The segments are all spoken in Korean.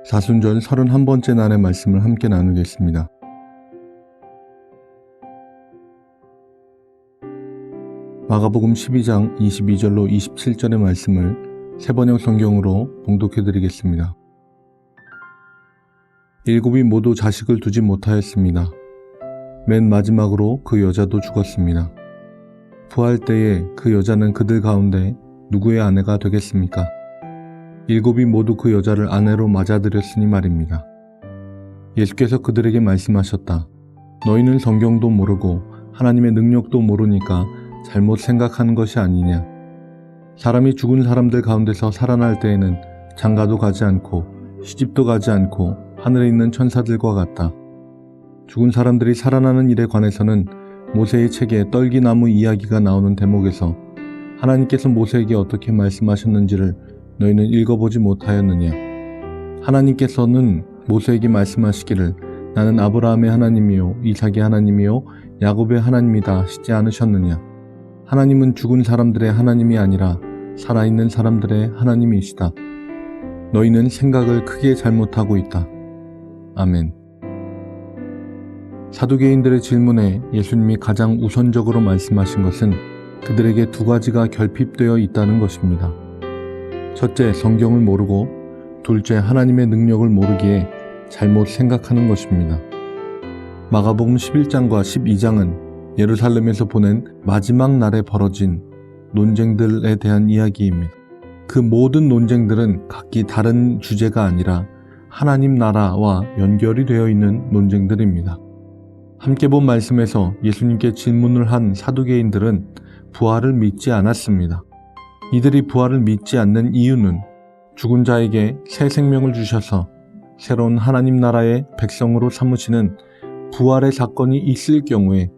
사순절 31번째 날의 말씀을 함께 나누겠습니다. 마가복음 12장 22절로 27절의 말씀을 세번역 성경으로 봉독해 드리겠습니다. 일곱이 모두 자식을 두지 못하였습니다. 맨 마지막으로 그 여자도 죽었습니다. 부활 때에 그 여자는 그들 가운데 누구의 아내가 되겠습니까? 일곱이 모두 그 여자를 아내로 맞아들였으니 말입니다. 예수께서 그들에게 말씀하셨다. 너희는 성경도 모르고 하나님의 능력도 모르니까 잘못 생각하는 것이 아니냐. 사람이 죽은 사람들 가운데서 살아날 때에는 장가도 가지 않고 시집도 가지 않고 하늘에 있는 천사들과 같다. 죽은 사람들이 살아나는 일에 관해서는 모세의 책에 떨기나무 이야기가 나오는 대목에서 하나님께서 모세에게 어떻게 말씀하셨는지를 너희는 읽어보지 못하였느냐. 하나님께서는 모세에게 말씀하시기를 나는 아브라함의 하나님이요 이삭의 하나님이요 야곱의 하나님이다 하시지 않으셨느냐. 하나님은 죽은 사람들의 하나님이 아니라 살아있는 사람들의 하나님이시다. 너희는 생각을 크게 잘못하고 있다. 아멘. 사두개인들의 질문에 예수님이 가장 우선적으로 말씀하신 것은 그들에게 두 가지가 결핍되어 있다는 것입니다. 첫째, 성경을 모르고 둘째, 하나님의 능력을 모르기에 잘못 생각하는 것입니다. 마가복음 11장과 12장은 예루살렘에서 보낸 마지막 날에 벌어진 논쟁들에 대한 이야기입니다. 그 모든 논쟁들은 각기 다른 주제가 아니라 하나님 나라와 연결이 되어 있는 논쟁들입니다. 함께 본 말씀에서 예수님께 질문을 한 사두개인들은 부활을 믿지 않았습니다. 이들이 부활을 믿지 않는 이유는 죽은 자에게 새 생명을 주셔서 새로운 하나님 나라의 백성으로 삼으시는 부활의 사건이 있을 경우에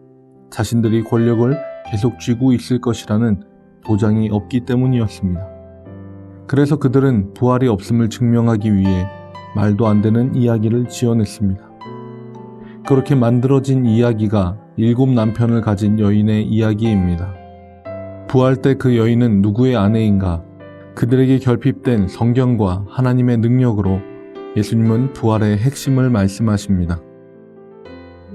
자신들이 권력을 계속 쥐고 있을 것이라는 보장이 없기 때문이었습니다. 그래서 그들은 부활이 없음을 증명하기 위해 말도 안 되는 이야기를 지어냈습니다. 그렇게 만들어진 이야기가 7 남편을 가진 여인의 이야기입니다. 부활 때 그 여인은 누구의 아내인가? 그들에게 결핍된 성경과 하나님의 능력으로 예수님은 부활의 핵심을 말씀하십니다.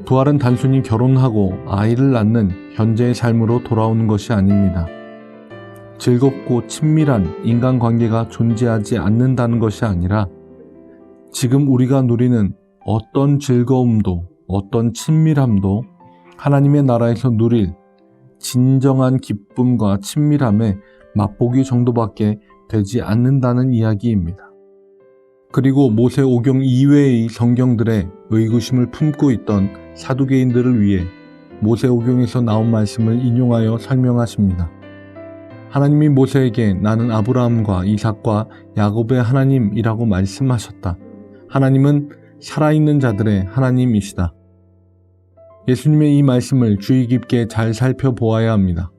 부활은 단순히 결혼하고 아이를 낳는 현재의 삶으로 돌아오는 것이 아닙니다. 즐겁고 친밀한 인간관계가 존재하지 않는다는 것이 아니라 지금 우리가 누리는 어떤 즐거움도 어떤 친밀함도 하나님의 나라에서 누릴 진정한 기쁨과 친밀함에 맛보기 정도밖에 되지 않는다는 이야기입니다. 그리고 모세오경 이외의 성경들의 의구심을 품고 있던 사두개인들을 위해 모세오경에서 나온 말씀을 인용하여 설명하십니다. 하나님이 모세에게 나는 아브라함과 이삭과 야곱의 하나님이라고 말씀하셨다. 하나님은 살아있는 자들의 하나님이시다. 예수님의 이 말씀을 주의 깊게 잘 살펴보아야 합니다.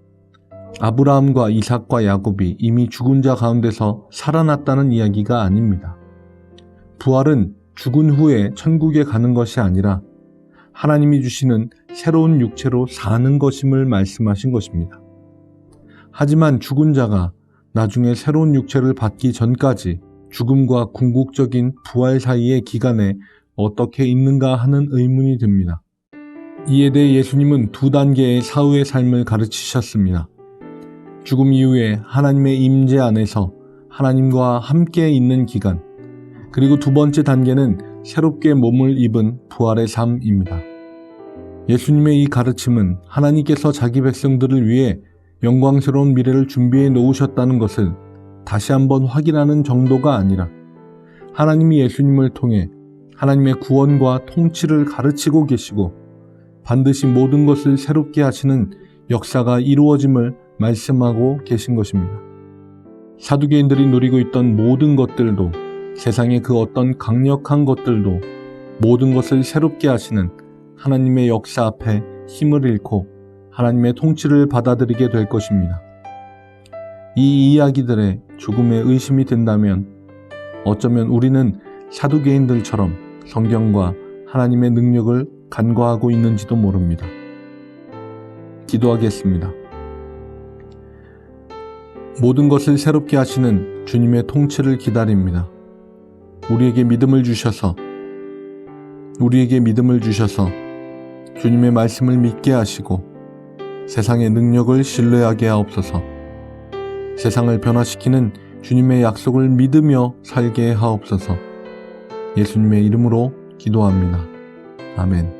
아브라함과 이삭과 야곱이 이미 죽은 자 가운데서 살아났다는 이야기가 아닙니다. 부활은 죽은 후에 천국에 가는 것이 아니라 하나님이 주시는 새로운 육체로 사는 것임을 말씀하신 것입니다. 하지만 죽은 자가 나중에 새로운 육체를 받기 전까지 죽음과 궁극적인 부활 사이의 기간에 어떻게 있는가 하는 의문이 듭니다. 이에 대해 예수님은 2단계의 사후의 삶을 가르치셨습니다. 죽음 이후에 하나님의 임재 안에서 하나님과 함께 있는 기간, 그리고 2번째 단계는 새롭게 몸을 입은 부활의 삶입니다. 예수님의 이 가르침은 하나님께서 자기 백성들을 위해 영광스러운 미래를 준비해 놓으셨다는 것을 다시 한번 확인하는 정도가 아니라 하나님이 예수님을 통해 하나님의 구원과 통치를 가르치고 계시고 반드시 모든 것을 새롭게 하시는 역사가 이루어짐을 말씀하고 계신 것입니다. 사두개인들이 누리고 있던 모든 것들도 세상의 그 어떤 강력한 것들도 모든 것을 새롭게 하시는 하나님의 역사 앞에 힘을 잃고 하나님의 통치를 받아들이게 될 것입니다. 이 이야기들에 죽음에 의심이 든다면 어쩌면 우리는 사두개인들처럼 성경과 하나님의 능력을 간과하고 있는지도 모릅니다. 기도하겠습니다. 모든 것을 새롭게 하시는 주님의 통치를 기다립니다. 우리에게 믿음을 주셔서 주님의 말씀을 믿게 하시고 세상의 능력을 신뢰하게 하옵소서. 세상을 변화시키는 주님의 약속을 믿으며 살게 하옵소서. 예수님의 이름으로 기도합니다. 아멘.